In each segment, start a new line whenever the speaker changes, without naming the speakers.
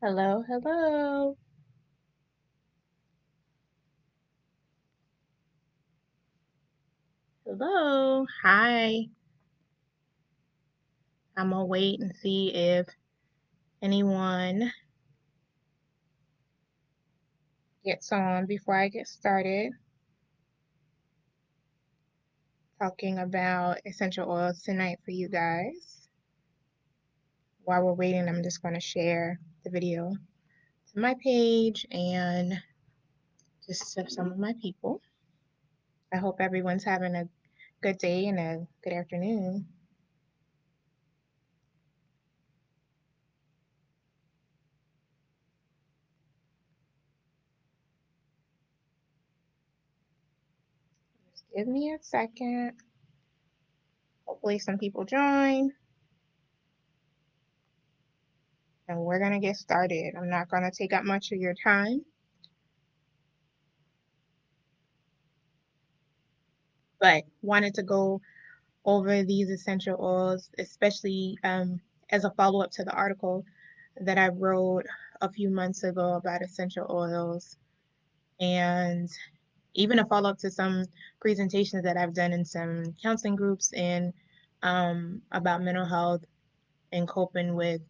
Hello, hello. Hello. Hi. I'm gonna wait and see if anyone gets on before I get started talking about essential oils tonight for you guys. While we're waiting, I'm just going to share the video to my page and just to some of my people. I hope everyone's having a good day and a good afternoon. Just give me a second. Hopefully some people join. And we're going to get started. I'm not going to take up much of your time, but wanted to go over these essential oils, especially as a follow up to the article that I wrote a few months ago about essential oils, and even a follow up to some presentations that I've done in some counseling groups and about mental health and coping with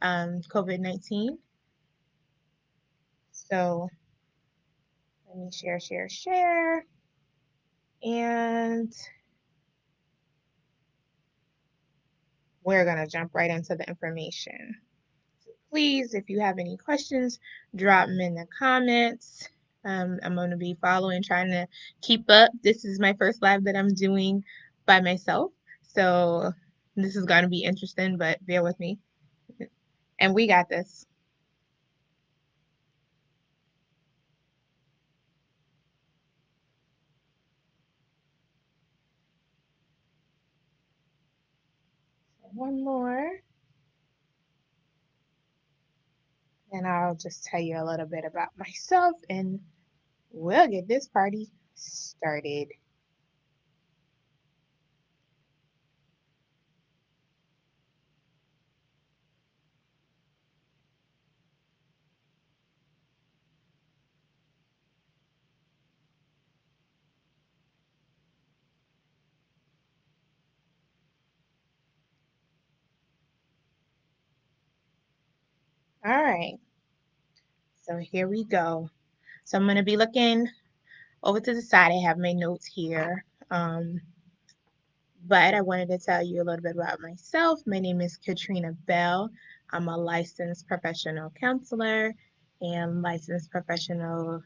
COVID-19. So let me share. And we're going to jump right into the information. So please, if you have any questions, drop them in the comments. I'm going to be following, trying to keep up. This is my first live that I'm doing by myself. So this is going to be interesting, but bear with me. And we got this. One more. And I'll just tell you a little bit about myself and we'll get this party started. All right. So here we go. So I'm going to be looking over to the side. I have my notes here. But I wanted to tell you a little bit about myself. My name is Katrina Bell. I'm a licensed professional counselor and licensed professional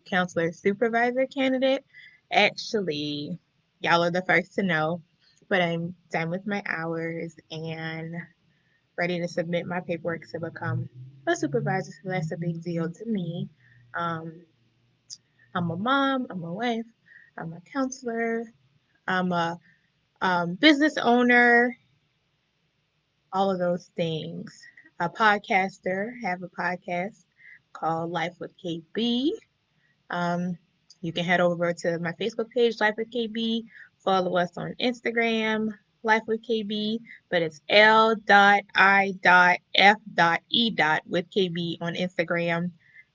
counselor supervisor candidate. Actually, y'all are the first to know, but I'm done with my hours and ready to submit my paperwork to become a supervisor. So that's a big deal to me. Um, I'm a mom, I'm a wife, I'm a counselor, I'm a business owner, all of those things. A podcaster, have a podcast called Life with KB. Um, you can head over to my Facebook page, Life with KB. Follow us on Instagram, Life with KB, but it's L.I.F.E. with KB on Instagram.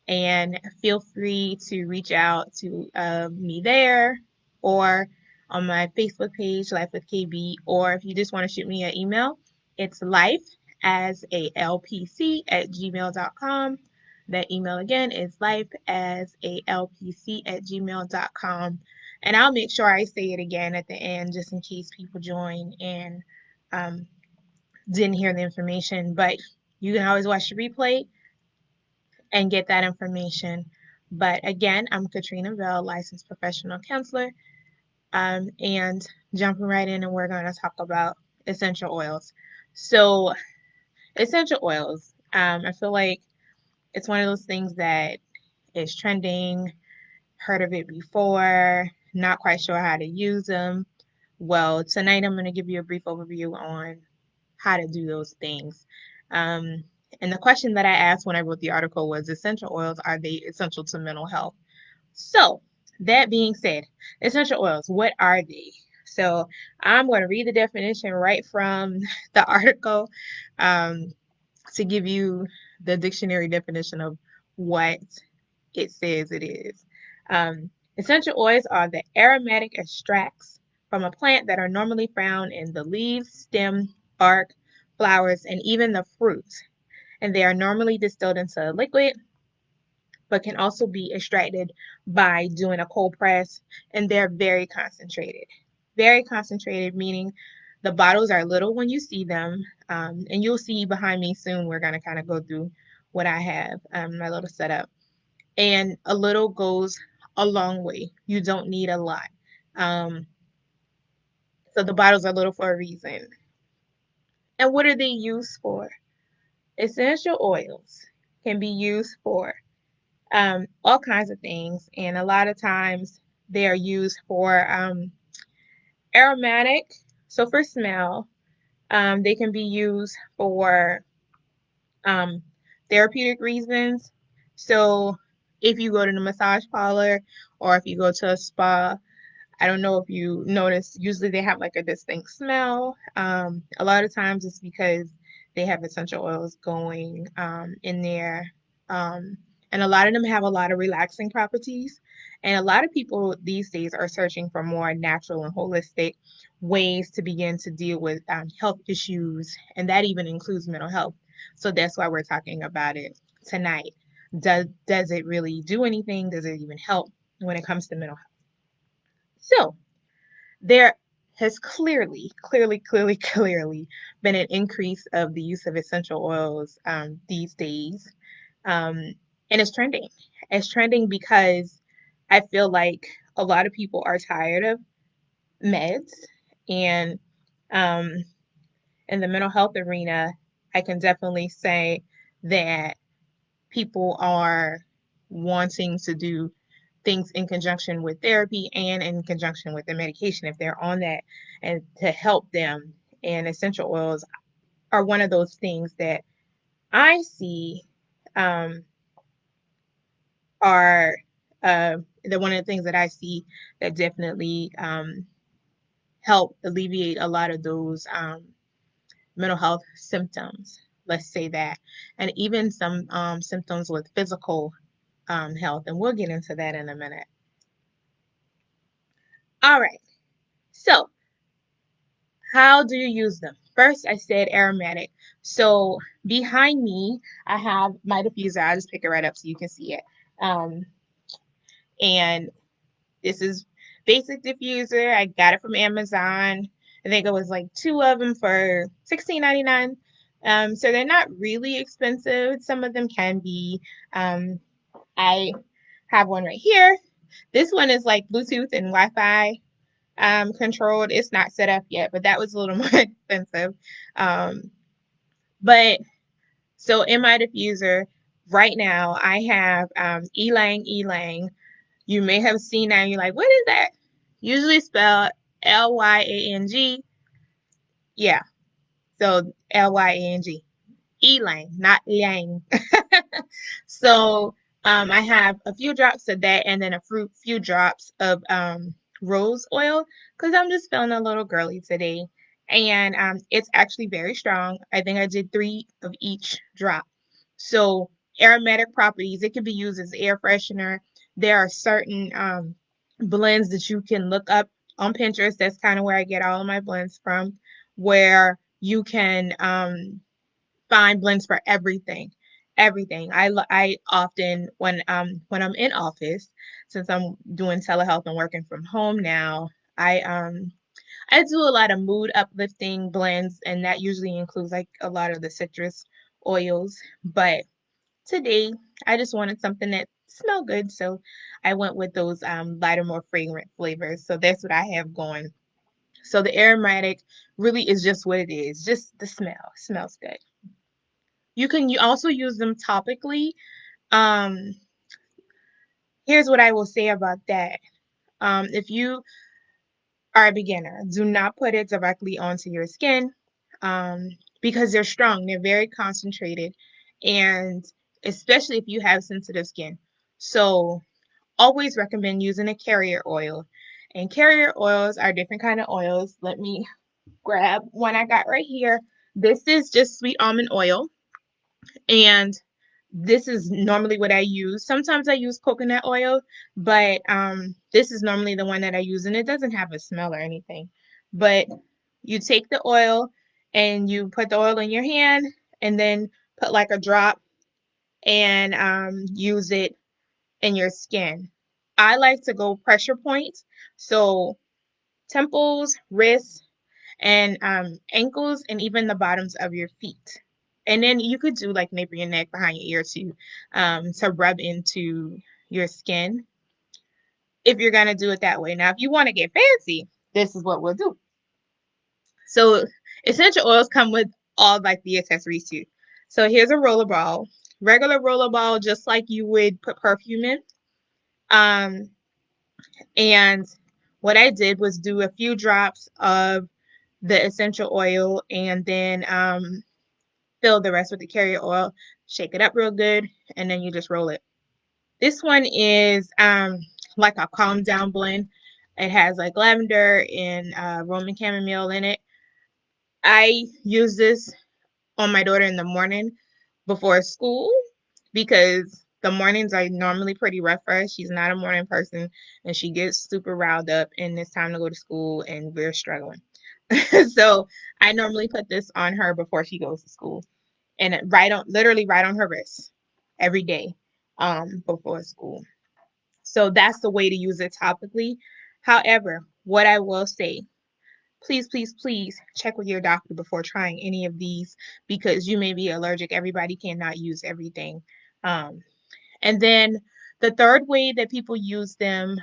And feel free to reach out to me there or on my Facebook page, Life with KB, or if you just want to shoot me an email, it's life as a lpc at gmail.com. That email again is lifeasalpc at gmail.com. And I'll make sure I say it again at the end just in case people join and um, didn't hear the information. But you can always watch the replay and get that information. But again, I'm Katrina Bell, licensed professional counselor, and jumping right in, and we're going to talk about essential oils. So, essential oils, I feel like it's one of those things that is trending, heard of it before, not quite sure how to use them. Well, tonight I'm going to give you a brief overview on how to do those things. Um, and the question that I asked when I wrote the article was essential oils, are they essential to mental health? So, that being said, essential oils, what are they? So, I'm going to read the definition right from the article to give you the dictionary definition of what it says it is. Um, Essential oils are the aromatic extracts from a plant that are normally found in the leaves, stem, bark, flowers, and even the fruit. And they are normally distilled into a liquid, but can also be extracted by doing a cold press. And they're very concentrated. Very concentrated, meaning the bottles are little when you see them. And you'll see behind me soon, we're going to kind of go through what I have, my little setup. And a little goes a long way. You don't need a lot. Um, so the bottles are little for a reason. And what are they used for? Essential oils can be used for all kinds of things, and a lot of times they are used for aromatic. So for smell, they can be used for um, therapeutic reasons. So if you go to the massage parlor or if you go to a spa, I don't know if you notice, usually they have like a distinct smell. A lot of times it's because they have essential oils going in there. Um, and a lot of them have a lot of relaxing properties. And a lot of people these days are searching for more natural and holistic ways to begin to deal with health issues. And that even includes mental health. So that's why we're talking about it tonight. Does it really do anything? Does it even help when it comes to mental health? So, there has clearly been an increase of the use of essential oils these days. Um, and it's trending. It's trending because I feel like a lot of people are tired of meds. And um, in the mental health arena, I can definitely say that people are wanting to do things in conjunction with therapy and in conjunction with the medication if they're on that, and to help them. And essential oils are one of those things that I see um, are the one of the things that I see that definitely help alleviate a lot of those mental health symptoms. Let's say that, and even some symptoms with physical health, and we'll get into that in a minute. All right, so how do you use them? First, I said aromatic. So behind me, I have my diffuser. I'll just pick it right up so you can see it. Um, and this is basic diffuser. I got it from Amazon. I think it was like two of them for $16.99. So they're not really expensive. Some of them can be. I have one right here. This one is like Bluetooth and Wi-Fi controlled. It's not set up yet, but that was a little more expensive. Um, but so in my diffuser right now, I have Elang. You may have seen that and you're like, what is that? Usually spelled Lyang. Yeah, so Lyang. Elang, not Yang. So I have a few drops of that and then a few drops of rose oil because I'm just feeling a little girly today. And it's actually very strong. I think I did 3 of each drop. So aromatic properties, it can be used as air freshener. There are certain blends that you can look up on Pinterest. That's kind of where I get all of my blends from, where you can find blends for everything. Everything. I often when I'm in office, since I'm doing telehealth and working from home now, I do a lot of mood uplifting blends, and that usually includes like a lot of the citrus oils. But today I just wanted something that smelled good, so I went with those lighter, more fragrant flavors. So that's what I have going. So the aromatic really is just what it is, just the smell. Smells good. You also use them topically. Um, Here's what I will say about that. If you are a beginner, do not put it directly onto your skin um, because they're strong. They're very concentrated, and especially if you have sensitive skin. So always recommend using a carrier oil. And carrier oils are different kind of oils. Let me grab one I got right here. This is just sweet almond oil, and This is normally what I use. Sometimes I use coconut oil, but this is normally the one that I use, and it doesn't have a smell or anything. But you take the oil and you put the oil in your hand, and then put like a drop and use it in your skin. I like to go pressure points, so temples, wrists, and ankles, and even the bottoms of your feet. And then you could do like nape your neck, behind your ear to rub into your skin if you're gonna do it that way. Now, if you want to get fancy, this is what we'll do. So essential oils come with all like the accessories too. So here's a roller ball, regular roller ball, just like you would put perfume in. Um, and what I did was do a few drops of the essential oil, and then fill the rest with the carrier oil, shake it up real good, and then you just roll it. This one is like a calm down blend. It has like lavender and Roman chamomile in it. I use this on my daughter in the morning before school because the mornings are normally pretty rough for her. She's not a morning person and she gets super riled up, and it's time to go to school and we're struggling. So I normally put this on her before she goes to school, and literally right on her wrist every day before school. So that's the way to use it topically. However, what I will say, please, please, please check with your doctor before trying any of these because you may be allergic. Everybody cannot use everything. Um, and then the third way that people use them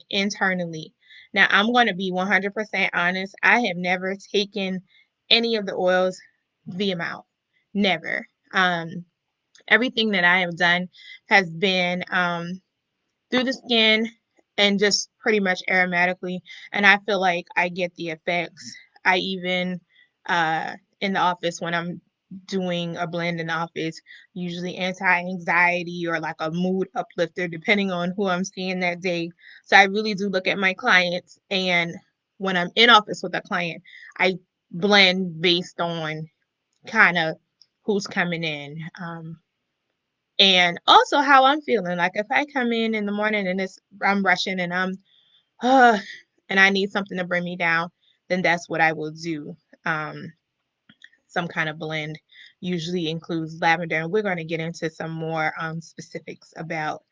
internally. Now, I'm going to be 100% honest. I have never taken any of the oils via mouth. Never. Everything that I have done has been through the skin and just pretty much aromatically. And I feel like I get the effects. I even, in the office, when I'm doing a blend in the office, usually anti-anxiety or like a mood uplifter, depending on who I'm seeing that day. So I really do look at my clients. And when I'm in office with a client, I blend based on kind of who's coming in. And also how I'm feeling. Like if I come in the morning and I'm rushing and I'm uh, and I need something to bring me down, then that's what I will do. Um, some kind of blend usually includes lavender, and we're going to get into some more specifics about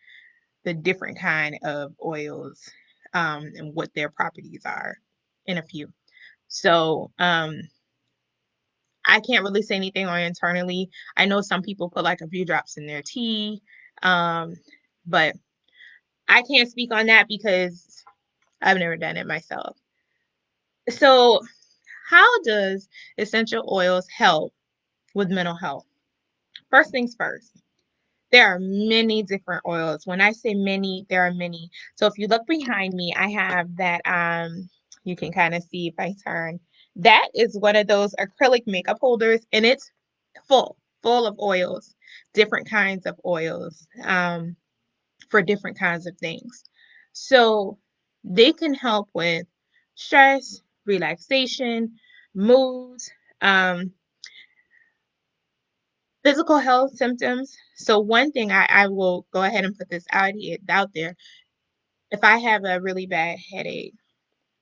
the different kind of oils and what their properties are in a few. So I can't really say anything on internally. I know some people put like a few drops in their tea, um, but I can't speak on that because I've never done it myself. So, how does essential oils help with mental health? First things first, there are many different oils. When I say many, there are many. So if you look behind me, I have that you can kind of see if I turn. That is one of those acrylic makeup holders, and it's full of oils, different kinds of oils. For different kinds of things. So they can help with stress, relaxation, moods, um, physical health symptoms. So one thing I will go ahead and put this out there. If I have a really bad headache,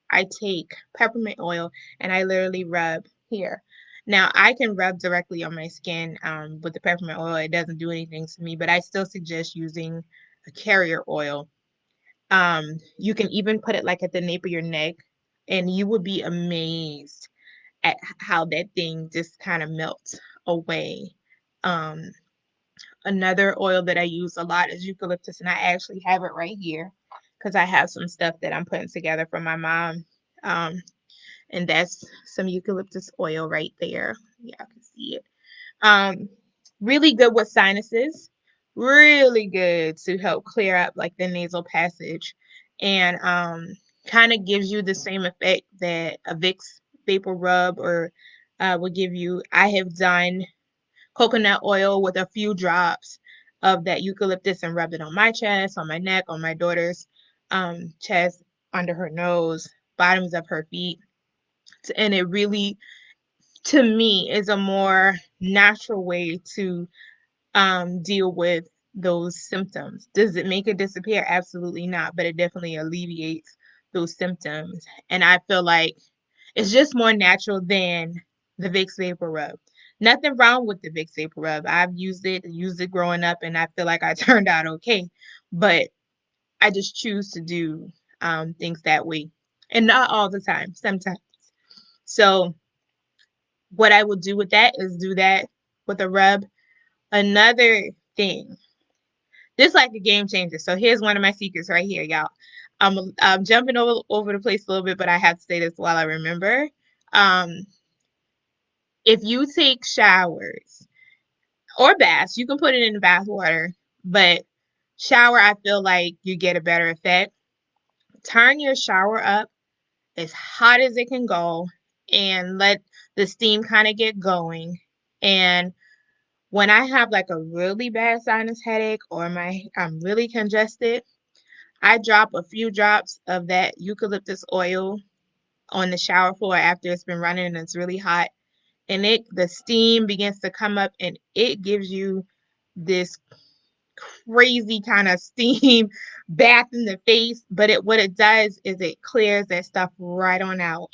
I take peppermint oil and I literally rub here. Now I can rub directly on my skin with the peppermint oil. It doesn't do anything to me, but I still suggest using a carrier oil. You can even put it like at the nape of your neck, and you would be amazed at how that thing just kind of melts away. Um, Another oil that I use a lot is eucalyptus, and I actually have it right here because I have some stuff that I'm putting together for my mom. Um, and that's some eucalyptus oil right there. Yeah, I can see it. Um, Really good with sinuses, really good to help clear up like the nasal passage, and kind of gives you the same effect that a Vicks vapor rub or would give you. I have done coconut oil with a few drops of that eucalyptus and rubbed it on my chest, on my neck, on my daughter's chest, under her nose, bottoms of her feet, and it really, to me, is a more natural way to deal with those symptoms. Does it make it disappear? Absolutely not, but it definitely alleviates those symptoms. And I feel like it's just more natural than the Vicks Vapor Rub. Nothing wrong with the Vicks Vapor Rub. I've used it growing up, and I feel like I turned out okay. But I just choose to do things that way. And not all the time, sometimes. So what I will do with that is do that with a rub. Another thing, this is like a game changer. So here's one of my secrets right here, y'all. I'm jumping over the place a little bit, but I have to say this while I remember. Um, if you take showers or baths, you can put it in the bath water, but shower, I feel like you get a better effect. Turn your shower up as hot as it can go and let the steam kind of get going. And when I have like a really bad sinus headache or I'm really congested, I drop a few drops of that eucalyptus oil on the shower floor after it's been running and it's really hot. And the steam begins to come up and it gives you this crazy kind of steam bath in the face. But what it does is it clears that stuff right on out.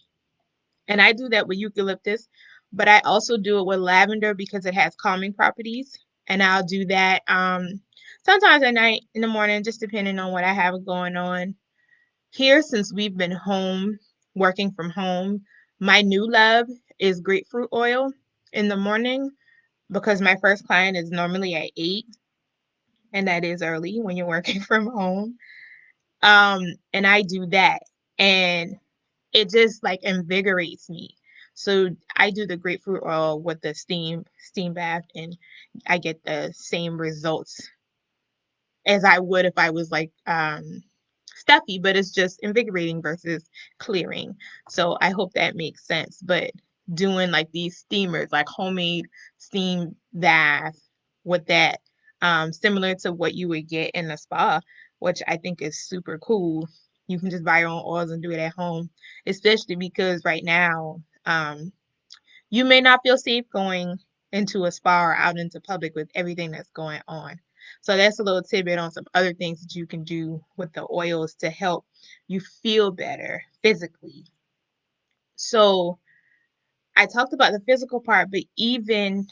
And I do that with eucalyptus, but I also do it with lavender because it has calming properties. And I'll do that sometimes at night, in the morning, just depending on what I have going on. Here, since we've been home, working from home, my new love is grapefruit oil in the morning because my first client is normally at 8, and that is early when you're working from home. And I do that, and it just like invigorates me. So I do the grapefruit oil with the steam bath, and I get the same results as I would if I was like stuffy, but it's just invigorating versus clearing. So I hope that makes sense. But doing like these steamers, like homemade steam bath with that, similar to what you would get in a spa, which I think is super cool. You can just buy your own oils and do it at home, especially because right now, you may not feel safe going into a spa or out into public with everything that's going on. So that's a little tidbit on some other things that you can do with the oils to help you feel better physically. So I talked about the physical part, but even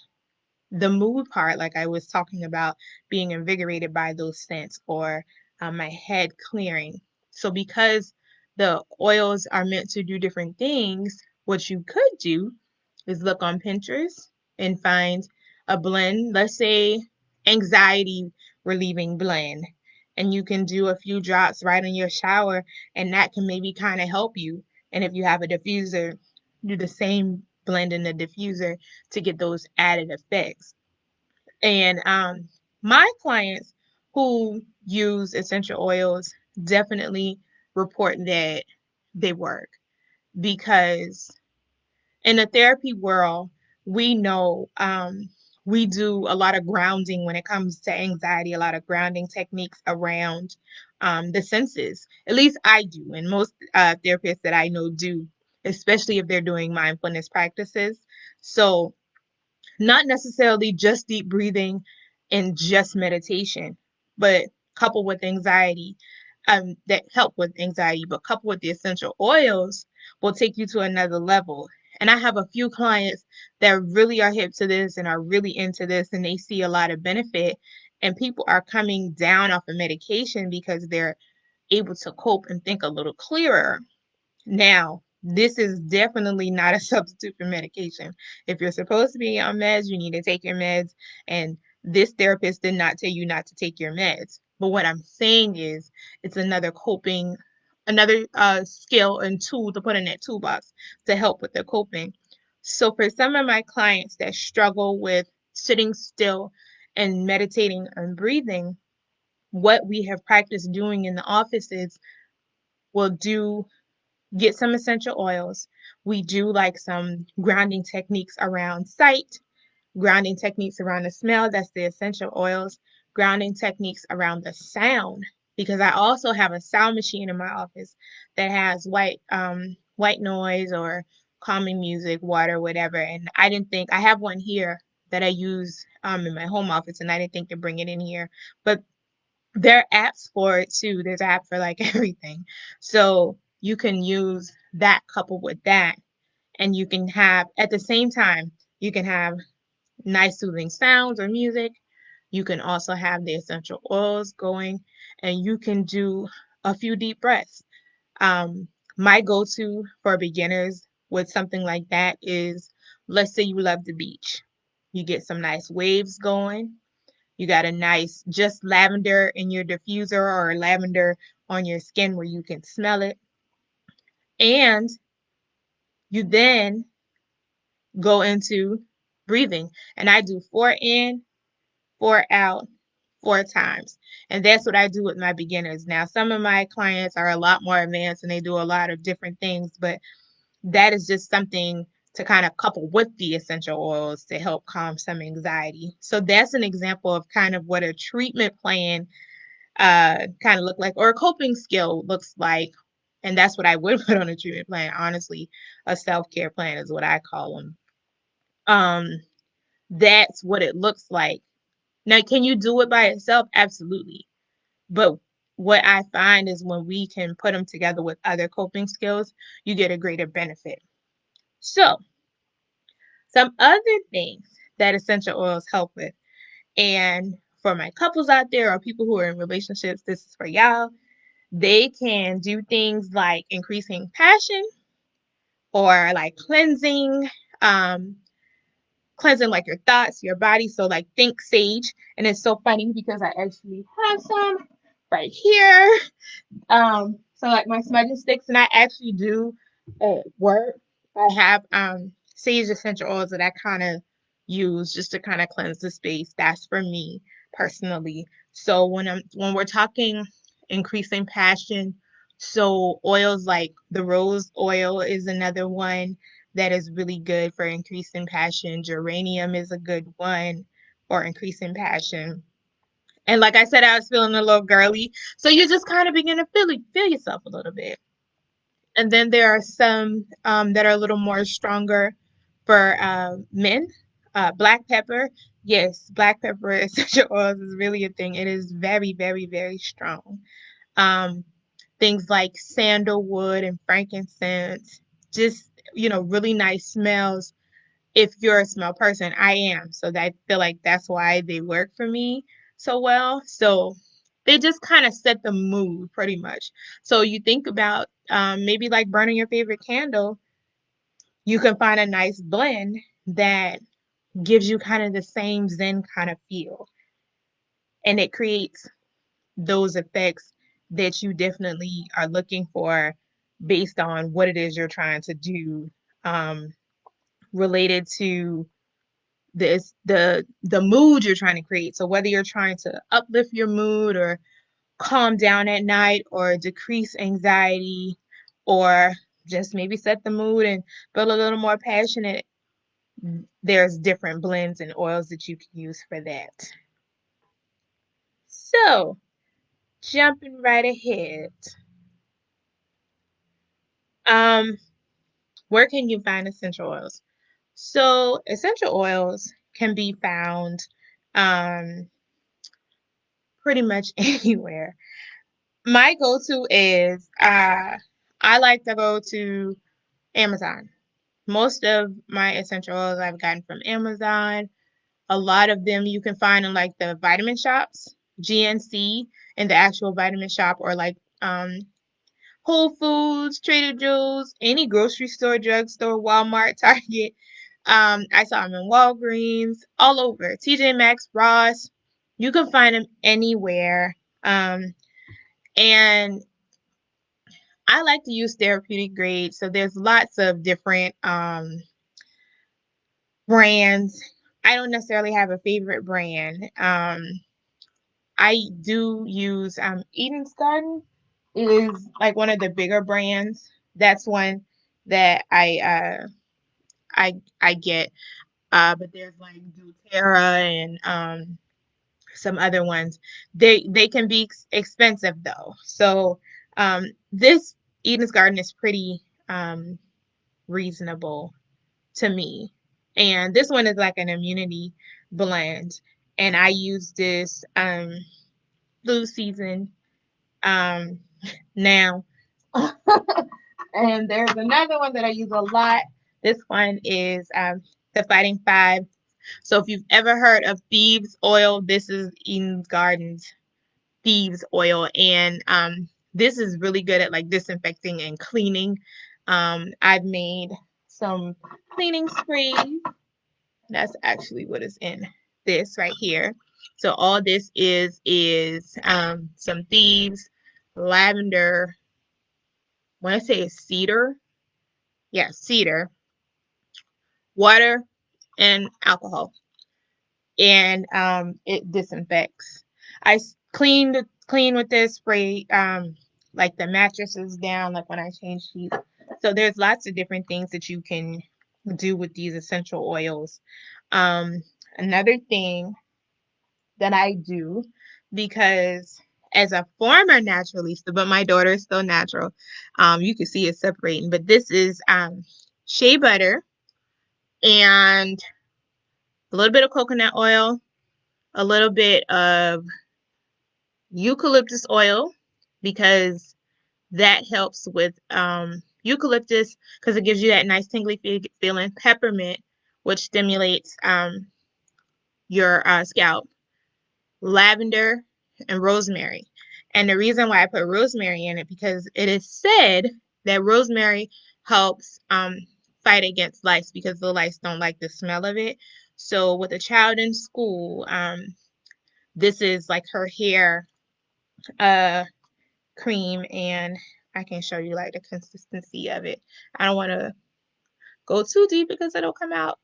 the mood part, like I was talking about being invigorated by those scents or my head clearing. So because the oils are meant to do different things, what you could do is look on Pinterest and find a blend, let's say anxiety relieving blend. And you can do a few drops right in your shower, and that can maybe kind of help you. And if you have a diffuser, do the same blend in the diffuser to get those added effects. And my clients who use essential oils definitely report that they work because in the therapy world, we know we do a lot of grounding when it comes to anxiety, a lot of grounding techniques around the senses. At least I do, and most therapists that I know do, especially if they're doing mindfulness practices. So not necessarily just deep breathing and just meditation, but coupled with anxiety, that help with anxiety, but coupled with the essential oils will take you to another level. And I have a few clients that really are hip to this and are really into this, and they see a lot of benefit. And people are coming down off of medication because they're able to cope and think a little clearer. Now, this is definitely not a substitute for medication. If you're supposed to be on meds, you need to take your meds. And this therapist did not tell you not to take your meds. But what I'm saying is, it's another coping, another skill and tool to put in that toolbox to help with their coping. So for some of my clients that struggle with sitting still and meditating and breathing, what we have practiced doing in the office is we'll get some essential oils. We do like some grounding techniques around sight, grounding techniques around the smell, that's the essential oils, grounding techniques around the sound, because I also have a sound machine in my office that has white noise or calming music, water, whatever. And I didn't think I have one here that I use in my home office, and I didn't think to bring it in here. But there are apps for it too. There's an app for like everything. So you can use that coupled with that, and you can have at the same time, you can have nice soothing sounds or music. You can also have the essential oils going, and you can do a few deep breaths. My go-to for beginners with something like that is, let's say you love the beach. You get some nice waves going. You got a nice just lavender in your diffuser or lavender on your skin where you can smell it. And you then go into breathing. And I do 4 in, 4 out, 4 times. And that's what I do with my beginners. Now, some of my clients are a lot more advanced and they do a lot of different things, but that is just something to kind of couple with the essential oils to help calm some anxiety. So that's an example of kind of what a treatment plan kind of look like, or a coping skill looks like. And that's what I would put on a treatment plan. Honestly, a self-care plan is what I call them. Um, that's what it looks like. Now, can you do it by itself? Absolutely. But what I find is when we can put them together with other coping skills, you get a greater benefit. So, some other things that essential oils help with, and for my couples out there or people who are in relationships, this is for y'all. They can do things like increasing passion or like um, cleansing like your thoughts, your body. So like think sage. And it's so funny because I actually have some right here. So like my smudging sticks, and I actually do at work. I have sage essential oils that I kind of use just to kind of cleanse the space. That's for me personally. So when we're talking increasing passion, so oils like the rose oil is another one that is really good for increasing passion. Geranium is a good one for increasing passion. And like I said, I was feeling a little girly. So you just kind of begin to feel yourself a little bit. And then there are some that are a little more stronger for men. Black pepper. Yes, black pepper essential oils is really a thing. It is very, very, very strong. Um, Things like sandalwood and frankincense. Just, really nice smells if you're a smell person. I am. So I feel like that's why they work for me so well. So they just kind of set the mood pretty much. So you think about maybe like burning your favorite candle, you can find a nice blend that gives you kind of the same zen kind of feel. And it creates those effects that you definitely are looking for based on what it is you're trying to do, um, related to the mood you're trying to create. So whether you're trying to uplift your mood or calm down at night or decrease anxiety or just maybe set the mood and feel a little more passionate, there's different blends and oils that you can use for that. So, jumping right ahead. Um, where can you find essential oils? So, essential oils can be found um, pretty much anywhere. My go-to is I like to go to Amazon. Most of my essential oils I've gotten from Amazon. A lot of them you can find in like the vitamin shops, GNC, in the actual vitamin shop, or like Whole Foods, Trader Joe's, any grocery store, drugstore, Walmart, Target. I saw them in Walgreens, all over. TJ Maxx, Ross. You can find them anywhere. And I like to use therapeutic grade. So there's lots of different brands. I don't necessarily have a favorite brand. I do use Eden's Garden is like one of the bigger brands. That's one that I get. But there's like doTERRA and some other ones. They can be expensive though. So this Eden's Garden is pretty reasonable to me. And this one is like an immunity blend. And I use this flu season um now. And there's another one that I use a lot. This one is the Fighting Five. So if you've ever heard of thieves oil, this is Eden's Gardens thieves oil, and this is really good at like disinfecting and cleaning. I've made some cleaning sprays. That's actually what is in this right here. So all this is some thieves, lavender. When I say it's cedar, yeah, cedar, water, and alcohol, and it disinfects. I clean with this spray like the mattresses down, like when I change sheets. So there's lots of different things that you can do with these essential oils. Um, Another thing that I do, because as a former naturalista, but my daughter is still natural, you can see it separating. But this is shea butter and a little bit of coconut oil, a little bit of eucalyptus oil, because that helps with eucalyptus because it gives you that nice tingly feeling. Peppermint, which stimulates your scalp. Lavender, and rosemary. And the reason why I put rosemary in it, because it is said that rosemary helps fight against lice, because the lice don't like the smell of it. So with a child in school, this is like her hair uh, cream, and I can show you like the consistency of it. I don't want to go too deep because it'll come out.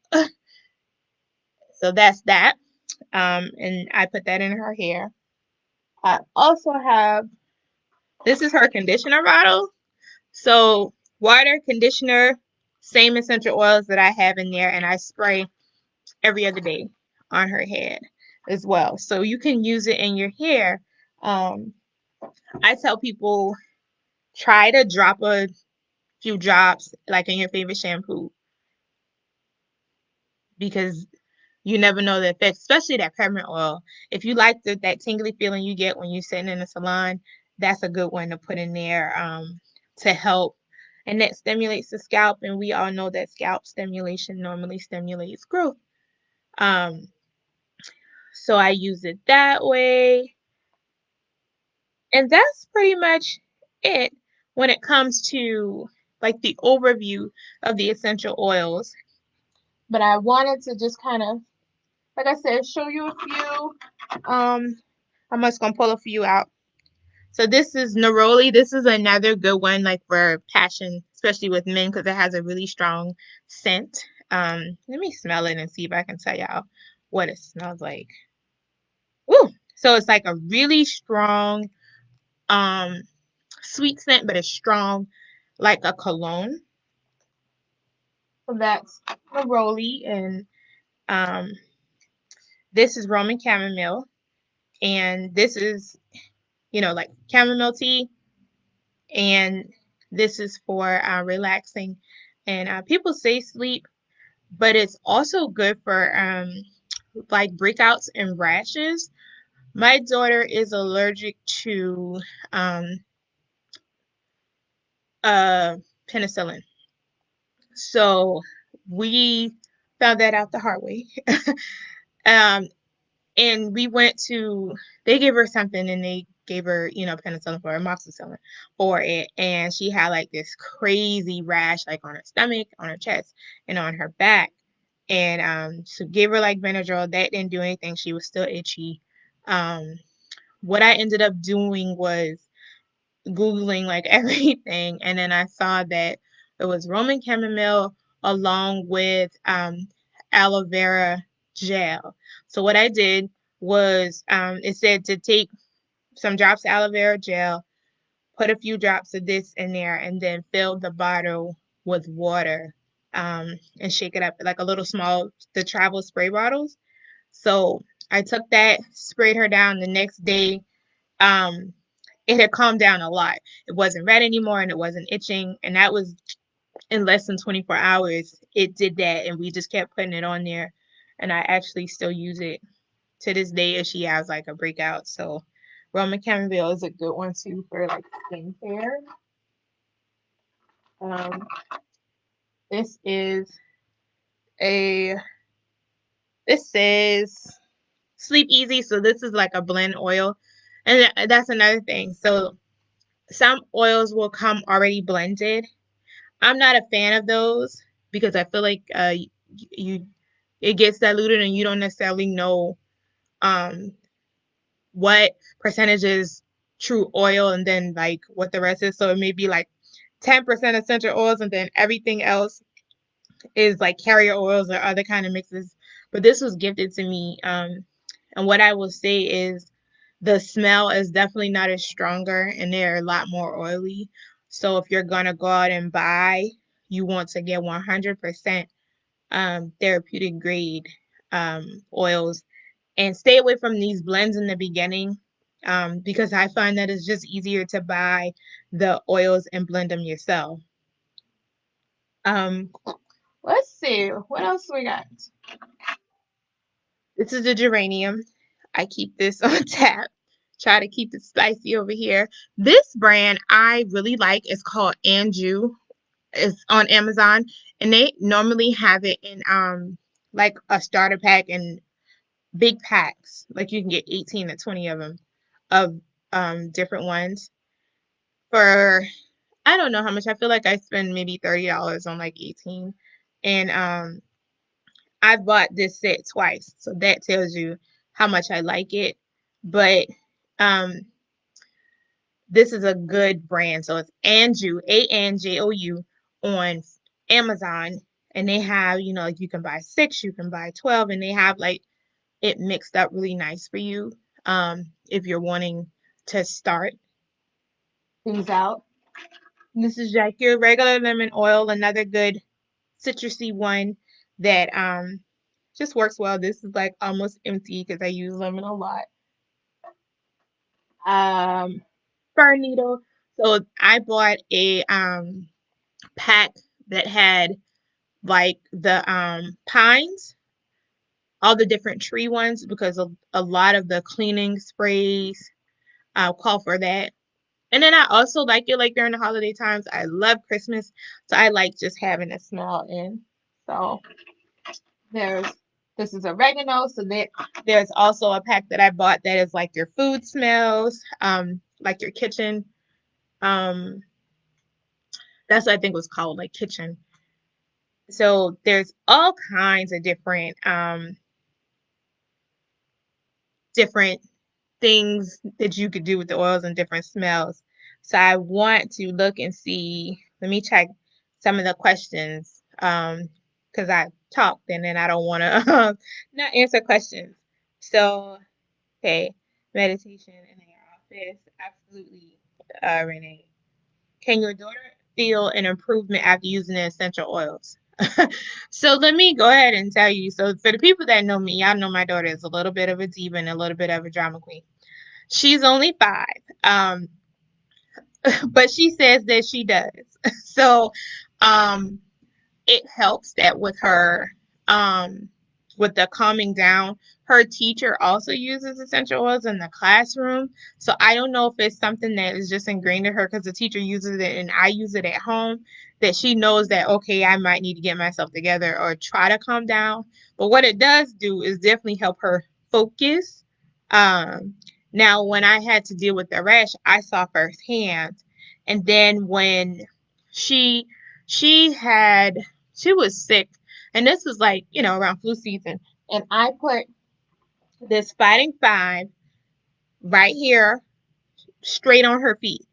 So that's that. And I put that in her hair. I also have, this is her conditioner bottle. So water, conditioner, same essential oils that I have in there, and I spray every other day on her head as well. So you can use it in your hair. I tell people, try to drop a few drops like in your favorite shampoo, because you never know the effects, especially that peppermint oil. If you like that tingly feeling you get when you're sitting in the salon, that's a good one to put in there to help. And that stimulates the scalp, and we all know that scalp stimulation normally stimulates growth. Um, so I use it that way. And that's pretty much it when it comes to like the overview of the essential oils. But I wanted to just kind of, like I said, show you a few. I'm just gonna pull a few out. So this is neroli. This is another good one, like for passion, especially with men, because it has a really strong scent. Let me smell it and see if I can tell y'all what it smells like. Ooh, so it's like a really strong, um, sweet scent, but it's strong, like a cologne. So that's neroli, and um, this is Roman chamomile, and this is, like chamomile tea, and this is for relaxing. And people say sleep, but it's also good for like breakouts and rashes. My daughter is allergic to um, uh, penicillin, so we found that out the hard way. um, and we went to, they gave her something, and they gave her, penicillin for amoxicillin for it, and she had like this crazy rash like on her stomach, on her chest, and on her back. And so gave her like Benadryl. That didn't do anything. She was still itchy. What I ended up doing was Googling like everything, and then I saw that it was Roman chamomile along with aloe vera gel. So what I did was, it said to take some drops of aloe vera gel, put a few drops of this in there, and then fill the bottle with water, and shake it up like a little small, the travel spray bottles. So I took that, sprayed her down. The next day, um, it had calmed down a lot. It wasn't red anymore, and it wasn't itching, and that was in less than 24 hours, it did that, and we just kept putting it on there. And I actually still use it to this day if she has like a breakout. So Roman chamomile is a good one too for like skincare. Um, this is a this says sleep easy. So this is like a blend oil, and that's another thing. So some oils will come already blended. I'm not a fan of those because I feel like you it gets diluted and you don't necessarily know um what percentage is true oil and then like what the rest is. So it may be like 10% essential oils and then everything else is like carrier oils or other kind of mixes. But this was gifted to me. And what I will say is the smell is definitely not as stronger and they're a lot more oily. So if you're gonna go out and buy, you want to get 100% therapeutic grade oils and stay away from these blends in the beginning because I find that it's just easier to buy the oils and blend them yourself. Um, let's see what else we got. This is the geranium. I keep this on tap. Try to keep it spicy over here. This brand I really like is called Anju. It's on Amazon, and they normally have it in like a starter pack and big packs. Like you can get 18 to 20 of them of different ones for I don't know how much. I feel like I spend maybe $30 on like 18. And I've bought this set twice. So that tells you how much I like it. But um this is a good brand. So it's Anjou, Anjou on Amazon. And they have, like you can buy 6, you can buy 12, and they have like it mixed up really nice for you if you're wanting to start things out. This is like your regular lemon oil, another good citrusy one that just works well. This is like almost empty because I use lemon a lot. Um, Fir needle. So I bought a pack that had like the pines, all the different tree ones because a lot of the cleaning sprays call for that. And then I also like it like during the holiday times. I love Christmas, so I like just having a smell in. So there's this is oregano. So there's also a pack that I bought that is like your food smells, like your kitchen. Um, that's what I think was called like kitchen. So there's all kinds of different things that you could do with the oils and different smells. So I want to look and see. Let me check some of the questions because I talked and then I don't want to not answer questions. So, okay, meditation in your office, absolutely, Renee. Can your daughter feel an improvement after using the essential oils? So let me go ahead and tell you. So for the people that know me, y'all know my daughter is a little bit of a diva and a little bit of a drama queen. She's only 5. Um, but she says that she does. So, um, it helps that with the calming down, her teacher also uses essential oils in the classroom. So I don't know if it's something that is just ingrained in her because the teacher uses it and I use it at home, that she knows that okay, I might need to get myself together or try to calm down. But what it does do is definitely help her focus. um Now when I had to deal with the rash, I saw firsthand. And then when she she had she was sick, and this was like around flu season, and I put this fighting five right here straight on her feet.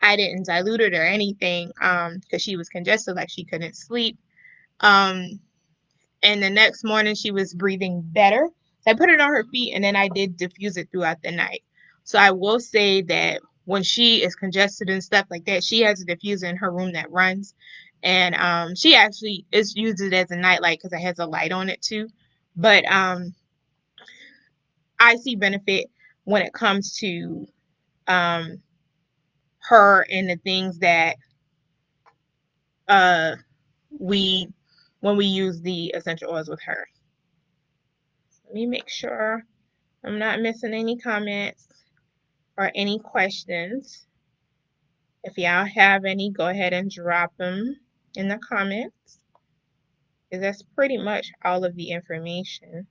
I didn't dilute it or anything because she was congested, like she couldn't sleep. um and the next morning she was breathing better. So I put it on her feet and then I did diffuse it throughout the night. So I will say that when she is congested and stuff like that, she has a diffuser in her room that runs. And she actually is used it as a nightlight because it has a light on it too. But I see benefit when it comes to um, her and the things that we when we use the essential oils with her. Let me make sure I'm not missing any comments or any questions. If y'all have any, go ahead and drop them in the comments. Because that's pretty much all of the information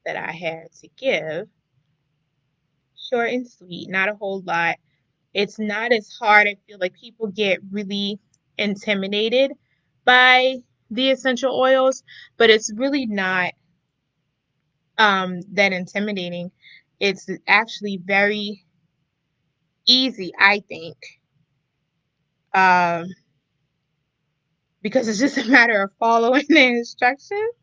that I had to give. Short and sweet, not a whole lot. It's not as hard. I feel like people get really intimidated by the essential oils, but it's really not that intimidating. It's actually very easy, I think, um, because it's just a matter of following the instructions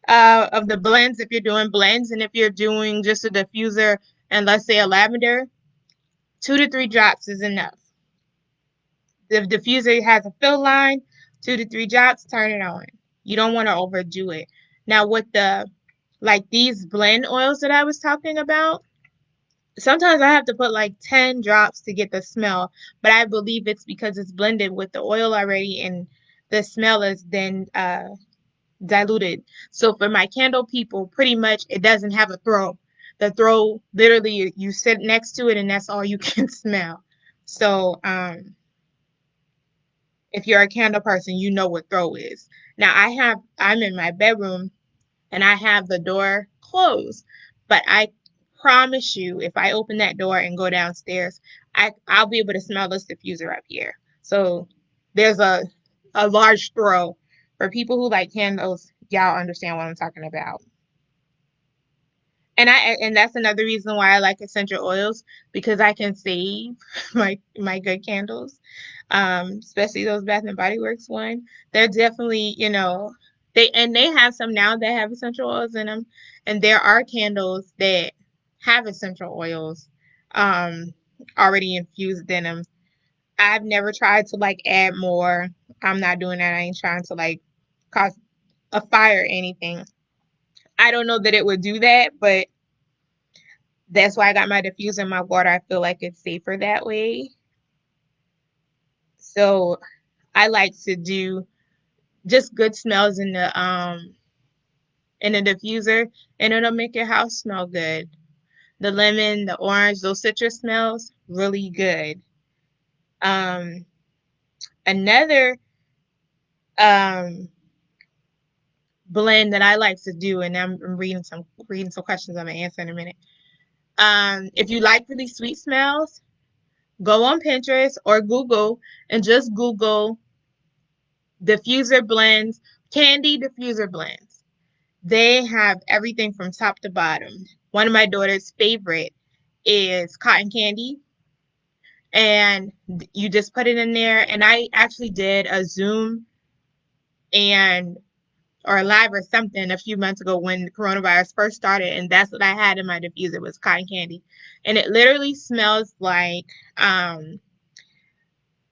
of the blends. If you're doing blends, and if you're doing just a diffuser and let's say a lavender, 2 to 3 drops is enough. The diffuser has a fill line, 2 to 3 drops, turn it on. You don't want to overdo it. Now with the like these blend oils that I was talking about, sometimes I have to put like 10 drops to get the smell, but I believe it's because it's blended with the oil already and the smell is then diluted. So for my candle people, pretty much it doesn't have a throw. The throw, literally, you sit next to it and that's all you can smell. So if you're a candle person, you know what throw is. Now I'm in my bedroom and I have the door closed, but I promise you, if I open that door and go downstairs, I'll be able to smell this diffuser up here. So there's a large throw. For people who like candles, y'all understand what I'm talking about. And that's another reason why I like essential oils, because I can save my good candles, especially those Bath and Body Works one. They're definitely, they have some now that have essential oils in them, and there are candles that have essential oils um already infused in them. I've never tried to like add more. I'm not doing that. I ain't trying to like cause a fire or anything. I don't know that it would do that, but that's why I got my diffuser in my water. I feel like it's safer that way. So I like to do just good smells in the diffuser, and it'll make your house smell good. The lemon, the orange, those citrus smells really good. Um, Another um blend that I like to do, and I'm reading some questions I'm gonna answer in a minute. If you like really sweet smells, go on Pinterest or Google and just Google diffuser blends, candy diffuser blends. They have everything from top to bottom. One of my daughter's favorite is cotton candy, and you just put it in there. And I actually did a Zoom and or a live or something a few months ago when coronavirus first started, and that's what I had in my diffuser was cotton candy, and it literally smells like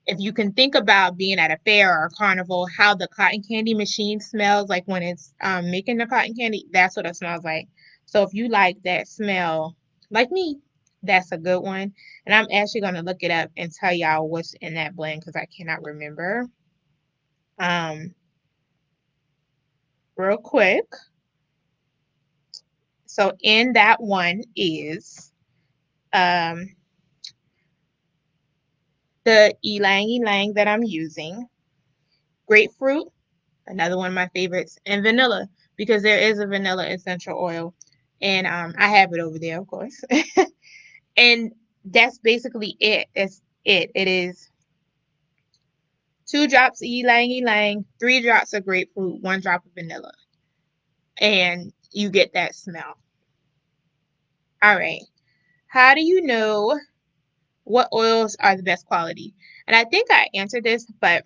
if you can think about being at a fair or a carnival, how the cotton candy machine smells like when it's making the cotton candy, that's what it smells like. So if you like that smell, like me, that's a good one. And I'm actually going to look it up and tell y'all what's in that blend because I cannot remember. Um, Real quick. So in that one is um, the ylang ylang that I'm using, grapefruit, another one of my favorites, and vanilla, because there is a vanilla essential oil, and I have it over there, of course. And that's basically it. That's it. It is 2 drops of ylang ylang, 3 drops of grapefruit, 1 drop of vanilla, and you get that smell. All right. How do you know what oils are the best quality? And I think I answered this, but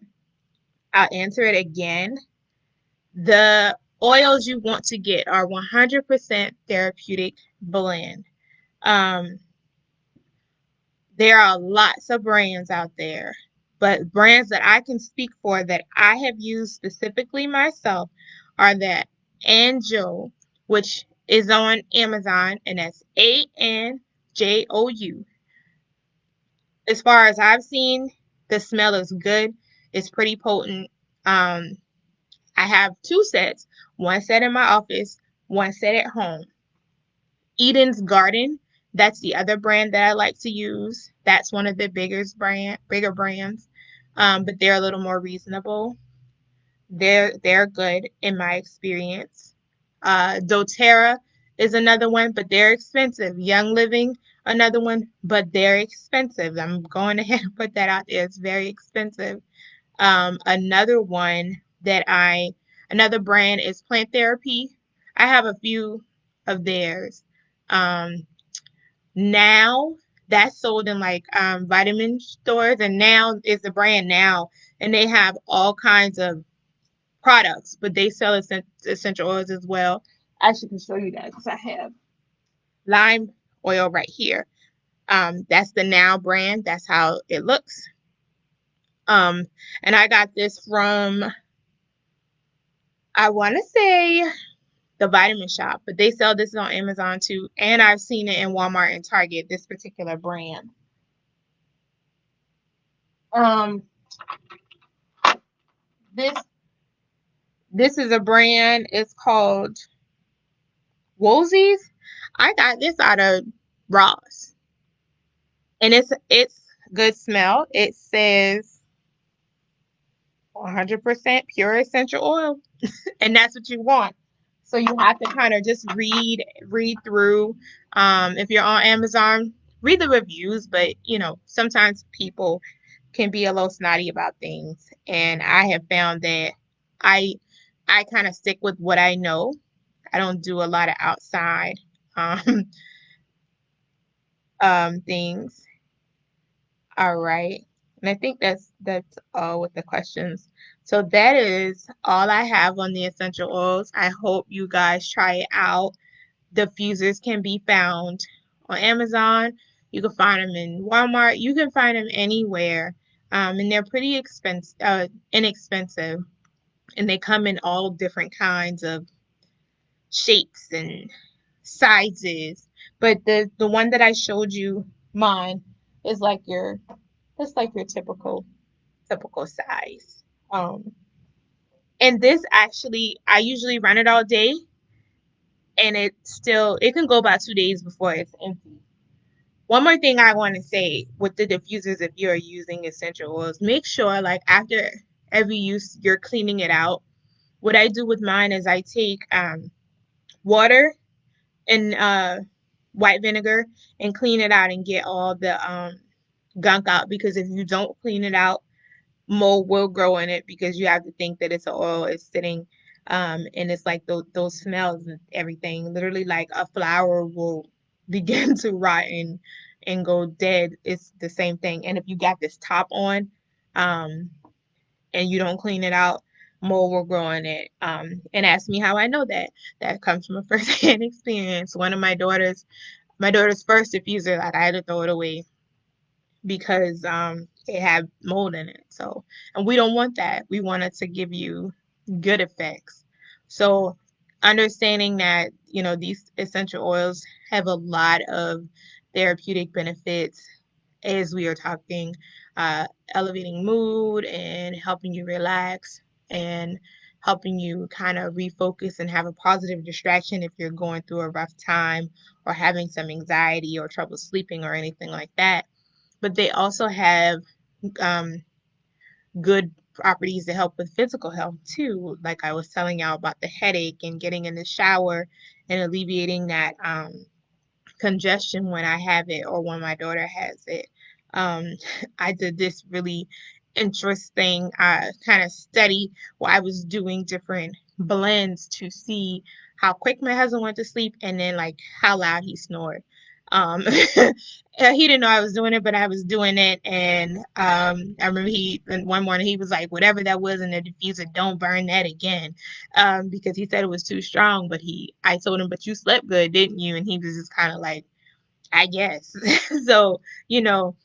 I'll answer it again. The oils you want to get are 100% therapeutic blend. Um, there are lots of brands out there, but brands that I can speak for that I have used specifically myself are that Anjou, which is on Amazon, and that's ANJOU. As far as I've seen, the smell is good. It's pretty potent. Um, I have two sets, one set in my office, one set at home. Eden's Garden, that's the other brand that I like to use. That's one of the bigger brands, but they're a little more reasonable. They're good in my experience. DoTerra is another one, but they're expensive. Young Living, another one, but they're expensive. I'm going ahead and put that out there. It's very expensive. Another one another brand is Plant Therapy. I have a few of theirs. Um, Now that's sold in like vitamin stores, and Now is the brand Now, and they have all kinds of products, but they sell essential oils as well. I actually can show you that because I have lime oil right here. That's the Now brand. That's how it looks. Um, and I got this from, I want to say, the Vitamin Shop, but they sell this on Amazon too, and I've seen it in Walmart and Target. This particular brand. Um, this this is a brand. It's called Woolsey's. I got this out of Ross, and it's good smell. It says 100% pure essential oil, and that's what you want. So you have to kind of just read through. If you're on Amazon, read the reviews, but sometimes people can be a little snotty about things, and I have found that I I kind of stick with what I know. I don't do a lot of outside um, things. All right. And I think that's all with the questions. So that is all I have on the essential oils. I hope you guys try it out. Diffusers can be found on Amazon. You can find them in Walmart. You can find them anywhere. And they're pretty inexpensive. And they come in all different kinds of shapes and sizes. But the one that I showed you, mine, is like your it's like your typical size. Um, and this actually, I usually run it all day, and it can go about 2 days before it's empty. One more thing I want to say with the diffusers, if you're using essential oils, make sure like after every use you're cleaning it out. What I do with mine is I take water and white vinegar and clean it out and get all the gunk out, because if you don't clean it out, mold will grow in it, because you have to think that it's an oil, it's sitting, and it's like those smells and everything. Literally, like a flower will begin to rot and go dead. It's the same thing. And if you got this top on, um, and you don't clean it out, mold will grow in it. And ask me how I know that. That comes from a first-hand experience. One of my daughter's first diffuser, like I had to throw it away because it had mold in it. So, and we don't want that. We want it to give you good effects. So, understanding that, these essential oils have a lot of therapeutic benefits, as we are talking, elevating mood and helping you relax and helping you kind of refocus and have a positive distraction if you're going through a rough time or having some anxiety or trouble sleeping or anything like that. But they also have um, good properties to help with physical health too. Like I was telling y'all about the headache and getting in the shower and alleviating that congestion when I have it or when my daughter has it. Um, I did this really interesting kind of study where I was doing different blends to see how quick my husband went to sleep and then like how loud he snored. He didn't know I was doing it, but I was doing it, and I remember one morning he was like, "Whatever that was in the diffuser, don't burn that again," because he said it was too strong. But I told him, "But you slept good, didn't you?" And he was just kind of like, I guess. So, you know,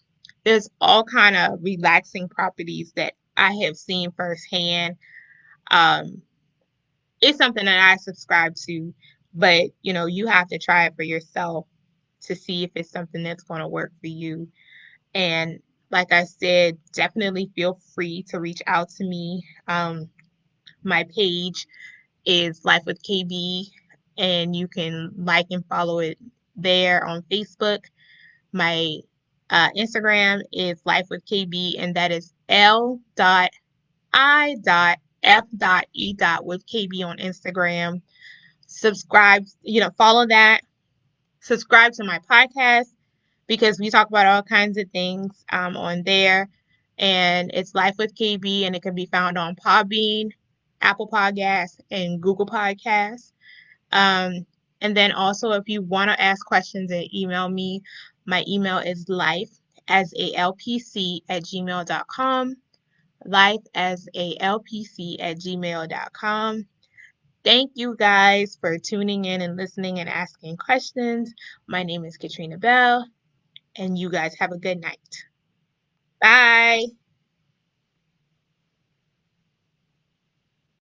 there's all kind of relaxing properties that I have seen firsthand. Um, it's something that I subscribe to, but you have to try it for yourself to see if it's something that's going to work for you. And like I said, definitely feel free to reach out to me. My page is Life with KB, and you can like and follow it there on Facebook. My Instagram is Life with KB, and that is L.I.F.E. with KB on Instagram. Subscribe, follow that. Subscribe to my podcast because we talk about all kinds of things on there. And it's Life with KB, and it can be found on Podbean, Apple Podcasts, and Google Podcasts. Um, and then also, if you want to ask questions and email me, my email is lifeasalpc@gmail.com. Lifeasalpc@gmail.com. Thank you guys for tuning in and listening and asking questions. My name is Katrina Bell, and you guys have a good night. Bye.